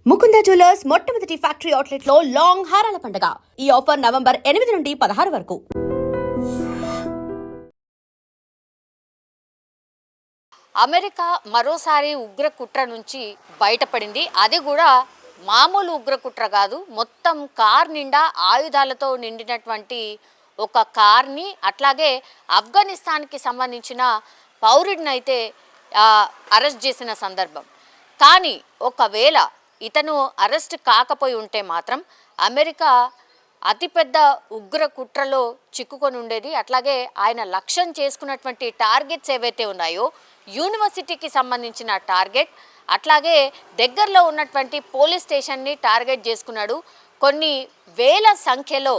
Mukunda jewellers మొట్టమొదటి factory outlet లో long హారాల పండుగ. ఈ ఆఫర్ నవంబర్ 8 నుండి 16 వరకు. అమెరికా మరోసారి ఉగ్ర కుట్ర నుంచి బయటపడింది. అది కూడా మామూలు ఉగ్ర కుట్ర కాదు. మొత్తం కార్ నిండా ఆయుధాలతో నిండినటువంటి ఒక కార్ని, అట్లాగే ఆఫ్ఘనిస్తాన్కి సంబంధించిన పౌరుడిని అయితే అరెస్ట్ చేసిన సందర్భం. కానీ ఒకవేళ ఇతను అరెస్ట్ కాకపోయి ఉంటే మాత్రం అమెరికా అతిపెద్ద ఉగ్ర కుట్రలో చిక్కుకొని ఉండేది. అట్లాగే ఆయన లక్ష్యం చేసుకున్నటువంటి టార్గెట్స్ ఏవైతే ఉన్నాయో, యూనివర్సిటీకి సంబంధించిన టార్గెట్, అట్లాగే దగ్గరలో ఉన్నటువంటి పోలీస్ స్టేషన్ని టార్గెట్ చేసుకున్నాడు. కొన్ని వేల సంఖ్యలో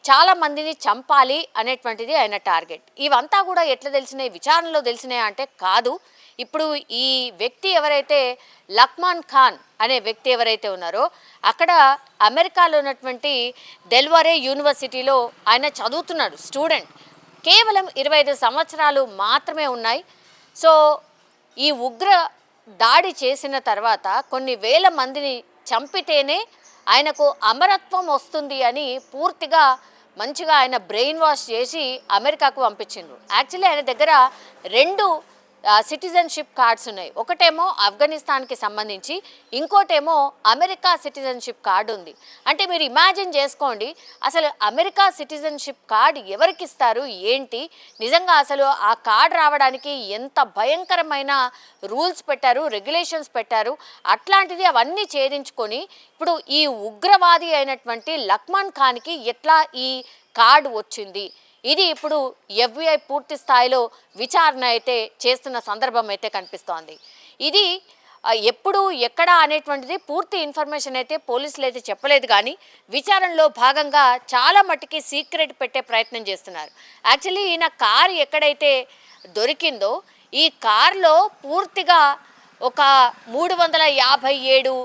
చాలామందిని చంపాలి అనేటువంటిది ఆయన టార్గెట్. ఇవంతా కూడా ఎట్లా తెలిసినాయి, విచారణలో తెలిసినాయా అంటే కాదు. ఇప్పుడు ఈ వ్యక్తి ఎవరైతే లక్మాన్ ఖాన్ అనే వ్యక్తి ఎవరైతే ఉన్నారో, అక్కడ అమెరికాలో ఉన్నటువంటి డెల్వరే యూనివర్సిటీలో ఆయన చదువుతున్నాడు, స్టూడెంట్. కేవలం 25 సంవత్సరాలు మాత్రమే ఉన్నాయి. సో ఈ ఉగ్ర దాడి చేసిన తర్వాత కొన్ని వేల మందిని చంపితేనే ఆయనకు అమరత్వం వస్తుంది అని పూర్తిగా మంచిగా ఆయన బ్రెయిన్ వాష్ చేసి అమెరికాకు పంపించిండ్రు. యాక్చువల్లీ ఆయన దగ్గర 2 సిటిజన్షిప్ కార్డ్స్ ఉన్నాయి. ఒకటేమో ఆఫ్ఘనిస్తాన్కి సంబంధించి, ఇంకోటేమో అమెరికా సిటిజన్షిప్ కార్డు ఉంది. అంటే మీరు ఇమాజిన్ చేసుకోండి, అసలు అమెరికా సిటిజన్షిప్ కార్డు ఎవరికి ఇస్తారు ఏంటి, నిజంగా అసలు ఆ కార్డు రావడానికి ఎంత భయంకరమైన రూల్స్ పెట్టారు, రెగ్యులేషన్స్ పెట్టారు. అట్లాంటిది అవన్నీ ఛేదించుకొని ఇప్పుడు ఈ ఉగ్రవాది అయినటువంటి లక్మాన్ ఖాన్కి ఎట్లా ఈ కార్డు వచ్చింది, ఇది ఇప్పుడు FBI పూర్తి స్థాయిలో విచారణ అయితే చేస్తున్న సందర్భం అయితే కనిపిస్తోంది. ఇది ఎప్పుడు ఎక్కడ అనేటువంటిది పూర్తి ఇన్ఫర్మేషన్ అయితే పోలీసులు అయితే చెప్పలేదు. కానీ విచారణలో భాగంగా చాలా మట్టుకి సీక్రెట్ పెట్టే ప్రయత్నం చేస్తున్నారు. యాక్చువల్లీ ఈయన కారు ఎక్కడైతే దొరికిందో, ఈ కారులో పూర్తిగా ఒక 357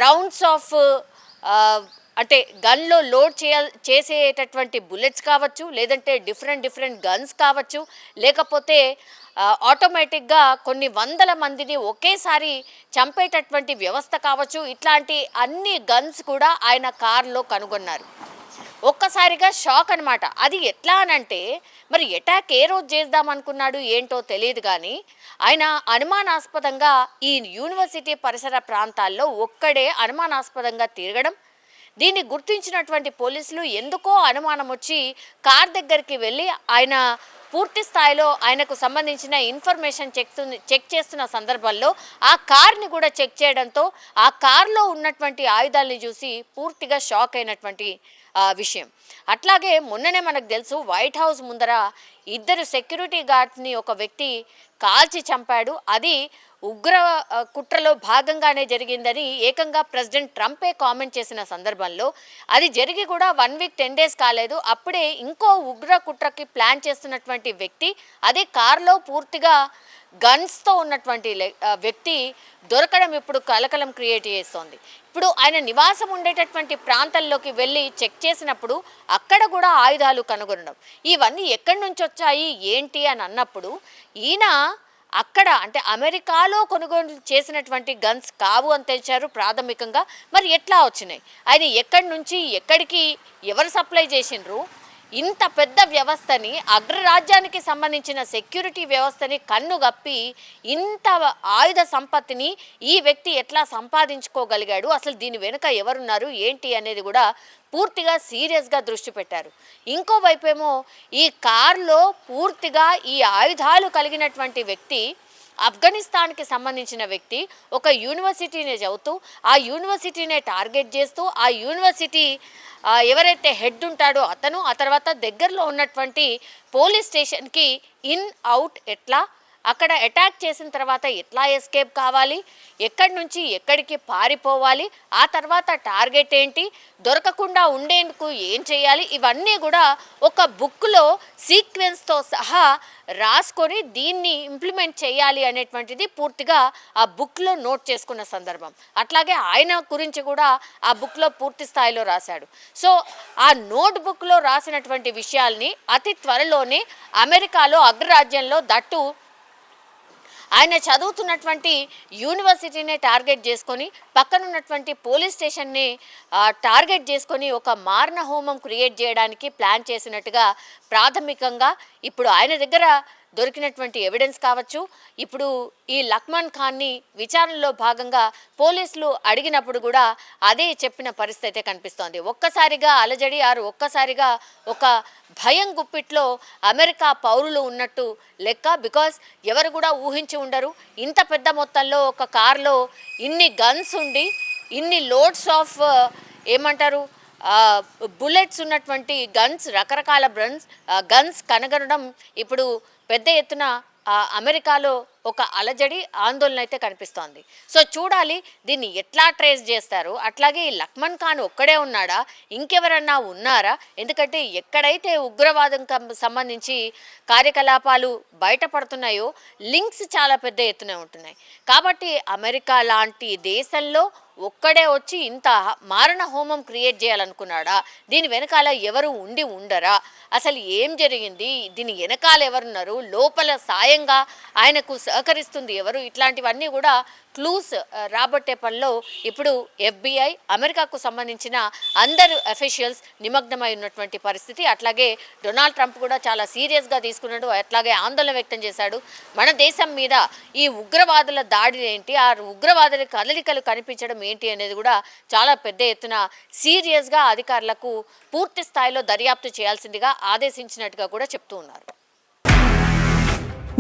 రౌండ్స్ ఆఫ్ అంటే గన్లో లోడ్ చేసేటటువంటి బుల్లెట్స్ కావచ్చు, లేదంటే డిఫరెంట్ గన్స్ కావచ్చు, లేకపోతే ఆటోమేటిక్గా కొన్ని వందల మందిని ఒకేసారి చంపేటటువంటి వ్యవస్థ కావచ్చు, ఇట్లాంటి అన్ని గన్స్ కూడా ఆయన కారులో కనుగొన్నారు. ఒక్కసారిగా షాక్ అనమాట. అది ఎట్లా అనంటే, మరి అటాక్ ఏ రోజు చేద్దాం అనుకున్నాడు ఏంటో తెలియదు. కానీ ఆయన అనుమానాస్పదంగా ఈ యూనివర్సిటీ పరిసర ప్రాంతాల్లో ఒక్కడే అనుమానాస్పదంగా తిరగడం, దీన్ని గుర్తించినటువంటి పోలీసులు ఎందుకో అనుమానం వచ్చి కార్ దగ్గరికి వెళ్ళి ఆయన పూర్తి స్థాయిలో ఆయనకు సంబంధించిన ఇన్ఫర్మేషన్ చెక్ చేస్తున్న సందర్భంలో ఆ కార్ని కూడా చెక్ చేయడంతో ఆ కార్లో ఉన్నటువంటి ఆయుధాలని చూసి పూర్తిగా షాక్ అయినటువంటి విషయం. అట్లాగే మొన్ననే మనకు తెలుసు, వైట్ హౌస్ ముందర 2 సెక్యూరిటీ గార్డ్స్ని ఒక వ్యక్తి కాల్చి చంపాడు. అది ఉగ్ర కుట్రలో భాగంగానే జరిగిందని ఏకంగా ప్రెసిడెంట్ ట్రంపే కామెంట్ చేసిన సందర్భంలో, అది జరిగి కూడా 1 వీక్ 10 డేస్ కాలేదు, అప్పుడే ఇంకో ఉగ్ర కుట్రకి ప్లాన్ చేస్తున్నటువంటి వ్యక్తి, అదే కారులో పూర్తిగా గన్స్తో ఉన్నటువంటి వ్యక్తి దొరకడం ఇప్పుడు కలకలం క్రియేట్ చేస్తోంది. ఇప్పుడు ఆయన నివాసం ఉండేటటువంటి ప్రాంతాల్లోకి వెళ్ళి చెక్ చేసినప్పుడు అక్కడ కూడా ఆయుధాలు కనుగొనడం, ఇవన్నీ ఎక్కడి నుంచి వచ్చాయి ఏంటి అని అన్నప్పుడు, ఈయన అక్కడ అంటే అమెరికాలో కొనుగోలు చేసినటువంటి గన్స్ కావు అని తెలిసారు ప్రాథమికంగా. మరి ఎట్లా వచ్చినాయి, ఆయన ఎక్కడి నుంచి ఎక్కడికి ఎవరు సప్లై చేసిండ్రు, ఇంత పెద్ద వ్యవస్థని, అగ్రరాజ్యానికి సంబంధించిన సెక్యూరిటీ వ్యవస్థని కన్నుగప్పి ఇంత ఆయుధ సంపత్తిని ఈ వ్యక్తి ఎట్లా సంపాదించుకోగలిగాడు, అసలు దీని వెనుక ఎవరున్నారు ఏంటి అనేది కూడా పూర్తిగా సీరియస్గా దృష్టి పెట్టారు. ఇంకోవైపేమో ఈ కారులో పూర్తిగా ఈ ఆయుధాలు కలిగినటువంటి వ్యక్తి, ఆఫ్ఘనిస్తాన్కి సంబంధించిన వ్యక్తి, ఒక యూనివర్సిటీనే చదువుతూ ఆ యూనివర్సిటీనే టార్గెట్ చేస్తూ ఆ యూనివర్సిటీ ఎవరైతే హెడ్ ఉంటాడో అతను, ఆ తర్వాత దగ్గరలో ఉన్నటువంటి పోలీస్ స్టేషన్కి ఇన్ అవుట్ ఎట్లా, అక్కడ అటాక్ చేసిన తర్వాత ఎట్లా ఎస్కేప్ కావాలి, ఎక్కడి నుంచి ఎక్కడికి పారిపోవాలి, ఆ తర్వాత టార్గెట్ ఏంటి, దొరకకుండా ఉండేందుకు ఏం చేయాలి, ఇవన్నీ కూడా ఒక బుక్లో సీక్వెన్స్తో సహా రాసుకొని దీన్ని ఇంప్లిమెంట్ చేయాలి అనేటువంటిది పూర్తిగా ఆ బుక్లో నోట్ చేసుకున్న సందర్భం. అట్లాగే ఆయన గురించి కూడా ఆ బుక్లో పూర్తి స్థాయిలో రాశాడు. సో ఆ నోట్ బుక్లో రాసినటువంటి విషయాల్ని అతి త్వరలోనే అమెరికాలో అగ్రరాజ్యంలో దట్టు ఆయన చదువుతున్నటువంటి యూనివర్సిటీనే టార్గెట్ చేసుకొని పక్కనున్నటువంటి పోలీస్ స్టేషన్ని టార్గెట్ చేసుకొని ఒక మారణ హోమం క్రియేట్ చేయడానికి ప్లాన్ చేసినట్టుగా ప్రాథమికంగా ఇప్పుడు ఆయన దగ్గర దొరికినటువంటి ఎవిడెన్స్ కావచ్చు. ఇప్పుడు ఈ లక్మాన్ ఖాన్ని విచారణలో భాగంగా పోలీసులు అడిగినప్పుడు కూడా అదే చెప్పిన పరిస్థితి అయితే కనిపిస్తోంది. ఒక్కసారిగా అలజడి ఒక్కసారిగా ఒక భయం గుప్పిట్లో అమెరికా పౌరులు ఉన్నట్టు లెక్క. బికాజ్ ఎవరు కూడా ఊహించి ఉండరు ఇంత పెద్ద మొత్తంలో ఒక కార్లో ఇన్ని గన్స్ ఉండి ఇన్ని లోడ్స్ ఆఫ్ ఏమంటారు బుల్లెట్స్ ఉన్నటువంటి రకరకాల గన్స్ కనగనడం ఇప్పుడు పెద్ద ఎత్తున అమెరికాలో ఒక అలజడి ఆందోళన అయితే కనిపిస్తోంది. సో చూడాలి దీన్ని ఎట్లా ట్రేస్ చేస్తారు. అట్లాగే ఈ లక్మాన్ ఖాన్ ఒక్కడే ఉన్నాడా, ఇంకెవరన్నా ఉన్నారా? ఎందుకంటే ఎక్కడైతే ఉగ్రవాదం సంబంధించి కార్యకలాపాలు బయటపడుతున్నాయో లింక్స్ చాలా పెద్ద ఎత్తున ఉంటున్నాయి. కాబట్టి అమెరికా లాంటి దేశంలో ఒక్కడే వచ్చి ఇంత మారణ హోమం క్రియేట్ చేయాలనుకున్నాడా? దీని వెనకాల ఎవరు ఉండరా? అసలు ఏం జరిగింది? దీని వెనకాల ఎవరున్నారు? లోపల సాయంగా ఆయనకు సహకరిస్తుంది ఎవరు? ఇట్లాంటివన్నీ కూడా క్లూస్ రాబట్టే పనిలో ఇప్పుడు FBI, అమెరికాకు సంబంధించిన అందరు అఫీషియల్స్ నిమగ్నమై ఉన్నటువంటి పరిస్థితి. అట్లాగే డొనాల్డ్ ట్రంప్ కూడా చాలా సీరియస్గా తీసుకున్నాడు. అట్లాగే ఆందోళన వ్యక్తం చేశాడు. మన దేశం మీద ఈ ఉగ్రవాదుల దాడి ఏంటి, ఆ ఉగ్రవాదుల కదలికలు కనిపించడం ఏంటి అనేది కూడా చాలా పెద్ద ఎత్తున సీరియస్గా అధికారులకు పూర్తి స్థాయిలో దర్యాప్తు చేయాల్సిందిగా ఆదేశించినట్టుగా కూడా చెప్తూ ఉన్నారు.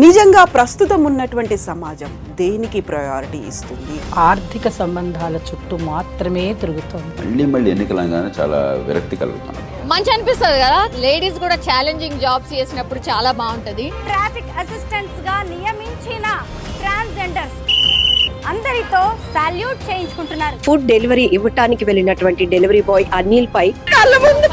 నిజంగా ప్రస్తుతం ఉన్నటువంటి సమాజం దేనికి ప్రయారిటీ ఇస్తుంది? ఆర్థిక సంబంధాల చుట్టూ మాత్రమే తిరుగుతుంది. మళ్ళీ ఎన్నికలంగానే చాలా విరక్తి కలుగుతాను. మంచి అనిపిస్తుంది కదా, లేడీస్ కూడా ఛాలెంజింగ్ జాబ్స్ చేసినప్పుడు చాలా బాగుంటది. ట్రాఫిక్ అసిస్టెంట్స్ గా నియమించిన ట్రాన్స్జెండర్స్ అందరితో సాల్యూట్ చేయించుకుంటున్నారు. ఫుడ్ డెలివరీ ఇవ్వటానికి వెళ్ళినటువంటి డెలివరీ బాయ్ అనిల్ పై కళ్ళ ముందు